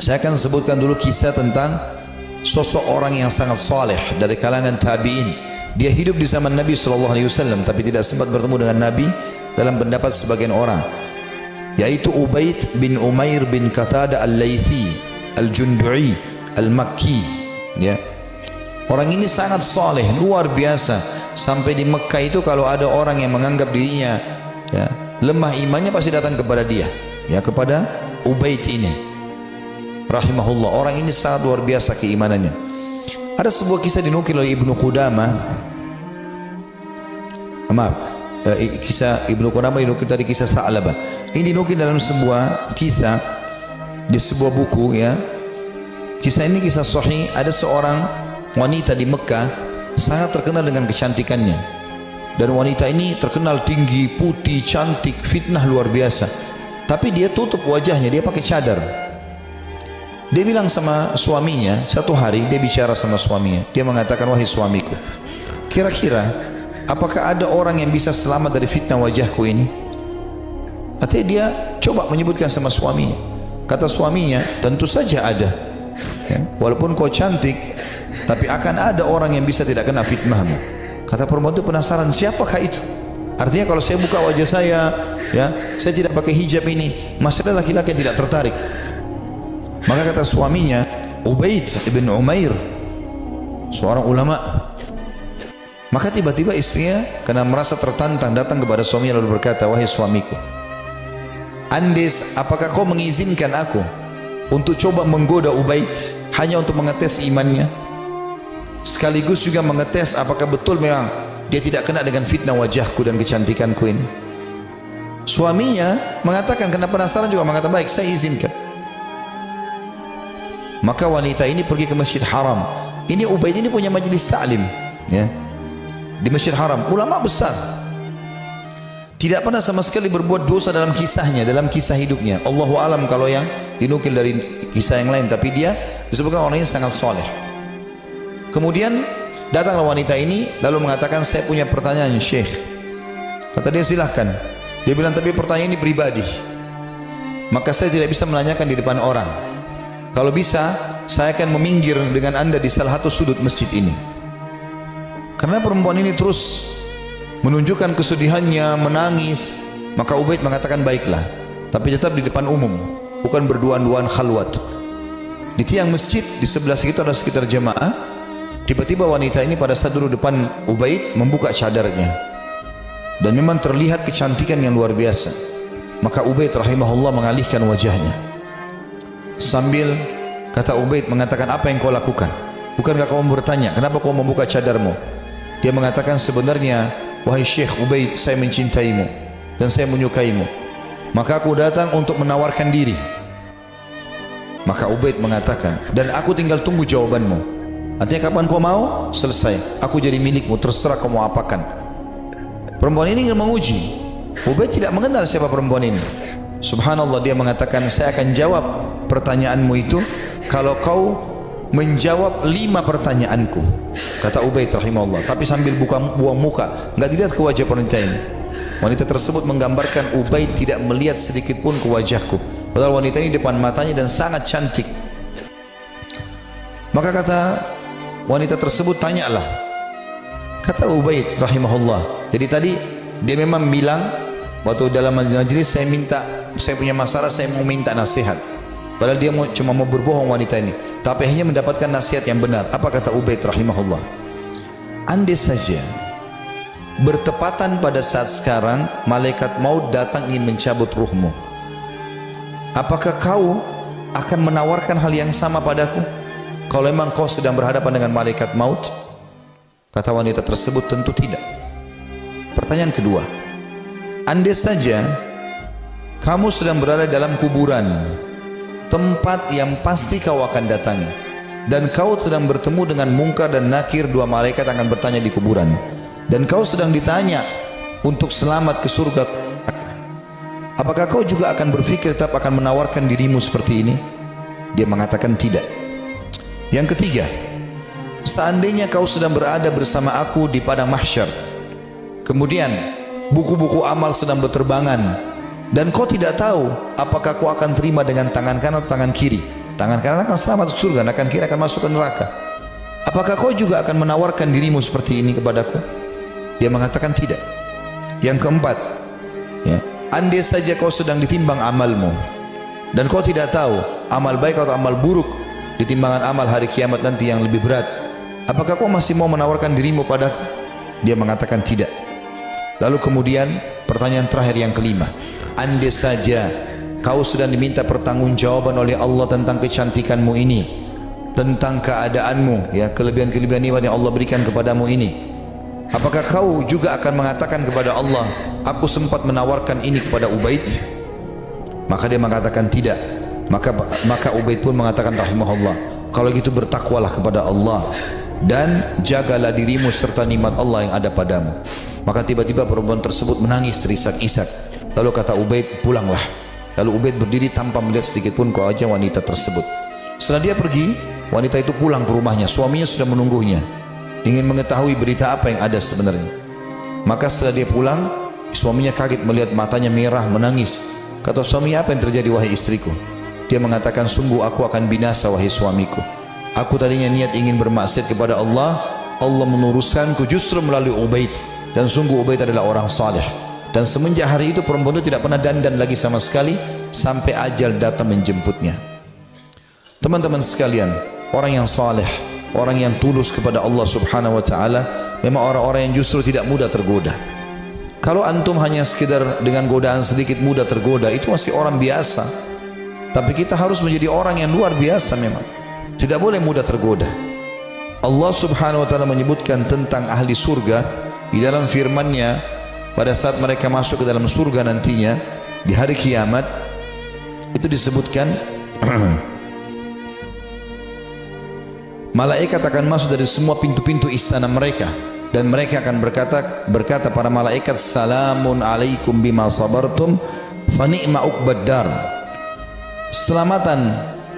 Saya akan sebutkan dulu kisah tentang sosok orang yang sangat saleh dari kalangan tabi'in. Dia hidup di zaman Nabi SAW tapi tidak sempat bertemu dengan Nabi dalam pendapat sebagian orang, yaitu Ubaid bin Umair bin Qatadah al-Laythi al-Jundu'i al-Makki. Ya. Orang ini sangat saleh, luar biasa. Sampai di Mekah itu kalau ada orang yang menganggap dirinya lemah imannya, pasti datang kepada dia, kepada Ubaid ini rahimahullah. Orang ini sangat luar biasa keimanannya. Ada sebuah kisah dinukil oleh Ibnu Qudamah. Kisah Ibnu Qudamah dinukil tadi, kisah Sa'labah. Ini dinukil dalam sebuah kisah di sebuah buku. Kisah ini kisah sahih. Ada seorang wanita di Mekah sangat terkenal dengan kecantikannya, dan wanita ini terkenal tinggi, putih, cantik, fitnah luar biasa. Tapi dia tutup wajahnya, dia pakai cadar. Dia bilang sama suaminya, satu hari dia bicara sama suaminya, dia mengatakan, wahai suamiku, kira-kira apakah ada orang yang bisa selamat dari fitnah wajahku ini? Artinya dia coba menyebutkan sama suaminya. Kata suaminya, tentu saja ada, walaupun kau cantik, tapi akan ada orang yang bisa tidak kena fitnahmu. Kata perempuan itu penasaran, siapakah itu? Artinya kalau saya buka wajah saya, saya tidak pakai hijab ini, masih ada laki-laki yang tidak tertarik. Maka kata suaminya, Ubaid bin Umair, seorang ulama. Maka tiba-tiba istrinya karena merasa tertantang datang kepada suaminya lalu berkata, wahai suamiku, Andis, apakah kau mengizinkan aku untuk coba menggoda Ubaid hanya untuk mengetes imannya, sekaligus juga mengetes apakah betul memang dia tidak kena dengan fitnah wajahku dan kecantikanku ini? Suaminya mengatakan, karena penasaran juga mengatakan, baik, saya izinkan. Maka wanita ini pergi ke Masjid Haram. Ini Ubaid ini punya majelis ta'lim, di Masjid Haram, ulama besar, tidak pernah sama sekali berbuat dosa dalam kisahnya, dalam kisah hidupnya. Allahu alam kalau yang dinukil dari kisah yang lain, tapi dia disebutkan orang ini sangat soleh. Kemudian datanglah wanita ini lalu mengatakan, saya punya pertanyaan Syekh. Kata dia, silahkan. Dia bilang, tapi pertanyaan ini pribadi, maka saya tidak bisa menanyakan di depan orang. Kalau bisa saya akan meminggir dengan anda di salah satu sudut masjid ini. Karena perempuan ini terus menunjukkan kesedihannya, menangis. Maka Ubaid mengatakan, baiklah, tapi tetap di depan umum, bukan berduaan-duaan khalwat. Di tiang masjid di sebelah situ ada sekitar jemaah. Tiba-tiba wanita ini pada saat duduk depan Ubaid membuka cadarnya, dan memang terlihat kecantikan yang luar biasa. Maka Ubaid rahimahullah mengalihkan wajahnya sambil kata Ubaid mengatakan, apa yang kau lakukan? Bukankah kau bertanya, kenapa kau membuka cadarmu? Dia mengatakan, sebenarnya wahai Syekh Ubaid, saya mencintaimu dan saya menyukaimu, maka aku datang untuk menawarkan diri. Maka Ubaid mengatakan, dan aku tinggal tunggu jawabanmu. Artinya kapan kau mau? Selesai, aku jadi milikmu, terserah kau mau apakan. Perempuan ini ingin menguji. Ubaid tidak mengenal siapa perempuan ini. Subhanallah, dia mengatakan, saya akan jawab pertanyaanmu itu kalau kau menjawab 5 pertanyaanku. Kata Ubaid rahimahullah, tapi sambil buang muka, enggak dilihat ke wajah wanita ini. Wanita tersebut menggambarkan, Ubaid tidak melihat sedikit pun ke wajahku, padahal wanita ini depan matanya dan sangat cantik. Maka kata wanita tersebut, tanyalah. Kata Ubaid rahimahullah, jadi tadi dia memang bilang waktu dalam majelis, saya punya masalah, saya mau minta nasihat. Padahal dia cuma mau berbohong wanita ini, tapi hanya mendapatkan nasihat yang benar. Apa kata Ubaid rahimahullah? Andai saja bertepatan pada saat sekarang malaikat maut datang ingin mencabut ruhmu, apakah kau akan menawarkan hal yang sama padaku kalau memang kau sedang berhadapan dengan malaikat maut? Kata wanita tersebut, tentu tidak. Pertanyaan kedua, andai saja kamu sedang berada dalam kuburan, tempat yang pasti kau akan datangi, dan kau sedang bertemu dengan Munkar dan Nakir, 2 malaikat akan bertanya di kuburan, dan kau sedang ditanya untuk selamat ke surga, apakah kau juga akan berpikir tetap akan menawarkan dirimu seperti ini? Dia mengatakan tidak. Yang ketiga, seandainya kau sedang berada bersama aku di padang mahsyar, kemudian buku-buku amal sedang berterbangan, dan kau tidak tahu apakah kau akan terima dengan tangan kanan atau tangan kiri, tangan kanan akan selamat ke surga, tangan kiri akan masuk ke neraka. Apakah kau juga akan menawarkan dirimu seperti ini kepadaku? Dia mengatakan tidak. Yang keempat, ya, andai saja kau sedang ditimbang amalmu dan kau tidak tahu amal baik atau amal buruk di timbangan amal hari kiamat nanti yang lebih berat, apakah kau masih mau menawarkan dirimu padaku? Dia mengatakan tidak. Lalu kemudian pertanyaan terakhir yang kelima, andai saja kau sedang diminta pertanggungjawaban oleh Allah tentang kecantikanmu ini, tentang keadaanmu, ya, kelebihan-kelebihan nikmat yang Allah berikan kepadamu ini, apakah kau juga akan mengatakan kepada Allah, aku sempat menawarkan ini kepada Ubaid? Maka dia mengatakan tidak. Maka Ubaid pun mengatakan rahimahullah, kalau gitu bertakwalah kepada Allah dan jagalah dirimu serta nikmat Allah yang ada padamu. Maka tiba-tiba perempuan tersebut menangis terisak-isak. Lalu kata Ubaid, pulanglah. Lalu Ubaid berdiri tanpa melihat sedikit pun ke wajah wanita tersebut. Setelah dia pergi, wanita itu pulang ke rumahnya. Suaminya sudah menunggunya, ingin mengetahui berita apa yang ada sebenarnya. Maka setelah dia pulang, suaminya kaget melihat matanya merah, menangis. Kata suaminya, apa yang terjadi wahai istriku? Dia mengatakan, sungguh aku akan binasa wahai suamiku. Aku tadinya niat ingin bermaksiat kepada Allah, Allah menuruskanku justru melalui Ubaid. Dan sungguh Ubaid adalah orang saleh. Dan semenjak hari itu perempuan itu tidak pernah dandan lagi sama sekali sampai ajal datang menjemputnya. Teman-teman sekalian, orang yang saleh, orang yang tulus kepada Allah Subhanahu wa taala, memang orang-orang yang justru tidak mudah tergoda. Kalau antum hanya sekedar dengan godaan sedikit mudah tergoda, itu masih orang biasa. Tapi kita harus menjadi orang yang luar biasa memang. Tidak boleh mudah tergoda. Allah Subhanahu wa taala menyebutkan tentang ahli surga di dalam firman-Nya pada saat mereka masuk ke dalam surga nantinya di hari kiamat. Itu disebutkan malaikat akan masuk dari semua pintu-pintu istana mereka dan mereka akan berkata para malaikat, salamun alaikum bima sabartum fa ni'ma uqbad dar.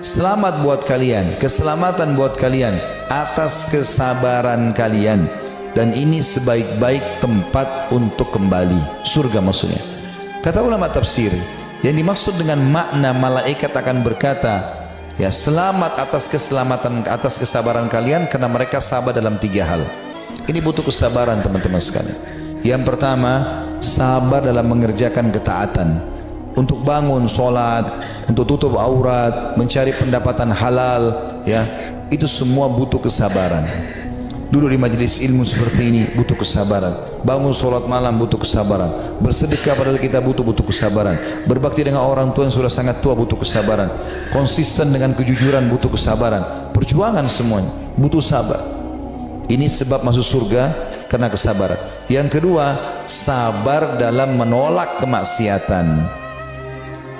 Selamat buat kalian, keselamatan buat kalian atas kesabaran kalian, dan ini sebaik-baik tempat untuk kembali, surga maksudnya. Kata ulama tafsir, yang dimaksud dengan makna malaikat akan berkata, ya, selamat atas keselamatan, atas kesabaran kalian, karena mereka sabar dalam 3 hal. Ini butuh kesabaran teman-teman sekalian. Yang pertama, sabar dalam mengerjakan ketaatan, untuk bangun sholat, untuk tutup aurat, mencari pendapatan halal, ya, itu semua butuh kesabaran. Duduk di majelis ilmu seperti ini butuh kesabaran. Bangun sholat malam butuh kesabaran. Bersedekah pada kita butuh kesabaran. Berbakti dengan orang tua yang sudah sangat tua butuh kesabaran. Konsisten dengan kejujuran butuh kesabaran. Perjuangan semuanya butuh sabar. Ini sebab masuk surga karena kesabaran. Yang kedua, sabar dalam menolak kemaksiatan.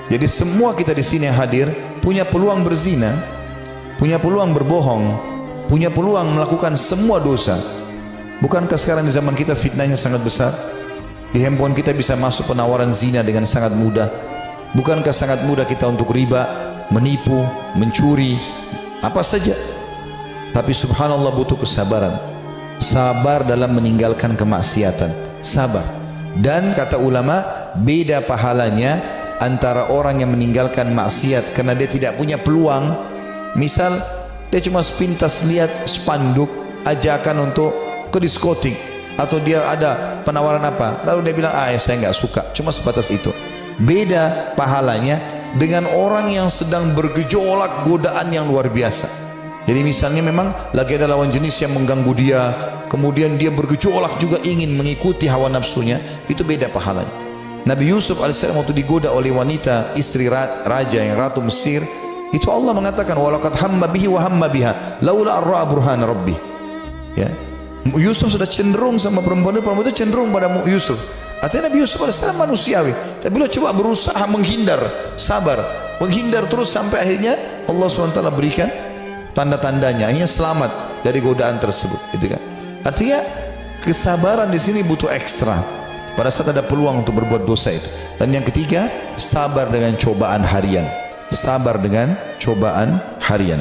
Jadi semua kita di sini yang hadir punya peluang berzina, punya peluang berbohong, punya peluang melakukan semua dosa. Bukankah sekarang di zaman kita fitnahnya sangat besar? Di handphone kita bisa masuk penawaran zina dengan sangat mudah. Bukankah sangat mudah kita untuk riba, menipu, mencuri, apa saja? Tapi subhanallah butuh kesabaran. Sabar dalam meninggalkan kemaksiatan. Sabar. Dan kata ulama, beda pahalanya antara orang yang meninggalkan maksiat karena dia tidak punya peluang. Misal dia cuma sepintas lihat spanduk ajakan untuk ke diskotik, atau dia ada penawaran apa, lalu dia bilang, saya nggak suka, cuma sebatas itu. Beda pahalanya dengan orang yang sedang bergejolak godaan yang luar biasa. Jadi misalnya memang lagi ada lawan jenis yang mengganggu dia, kemudian dia bergejolak juga ingin mengikuti hawa nafsunya, itu beda pahalanya. Nabi Yusuf alaihissalam waktu digoda oleh wanita istri raja yang ratu Mesir, itu Allah mengatakan, walaqad hamma bihi wa hamma biha laula ar-ra'a burhana rabbih. Ya, Yusuf sudah cenderung sama perempuan itu cenderung pada Yusuf. Artinya Nabi Yusuf alaihissalam manusiawi, tapi beliau coba berusaha menghindar, sabar, menghindar terus sampai akhirnya Allah SWT berikan tanda-tandanya, akhirnya selamat dari godaan tersebut. Gitu kan? Artinya kesabaran di sini butuh ekstra pada saat ada peluang untuk berbuat dosa itu. Dan yang ketiga, sabar dengan cobaan harian. Sabar dengan cobaan harian.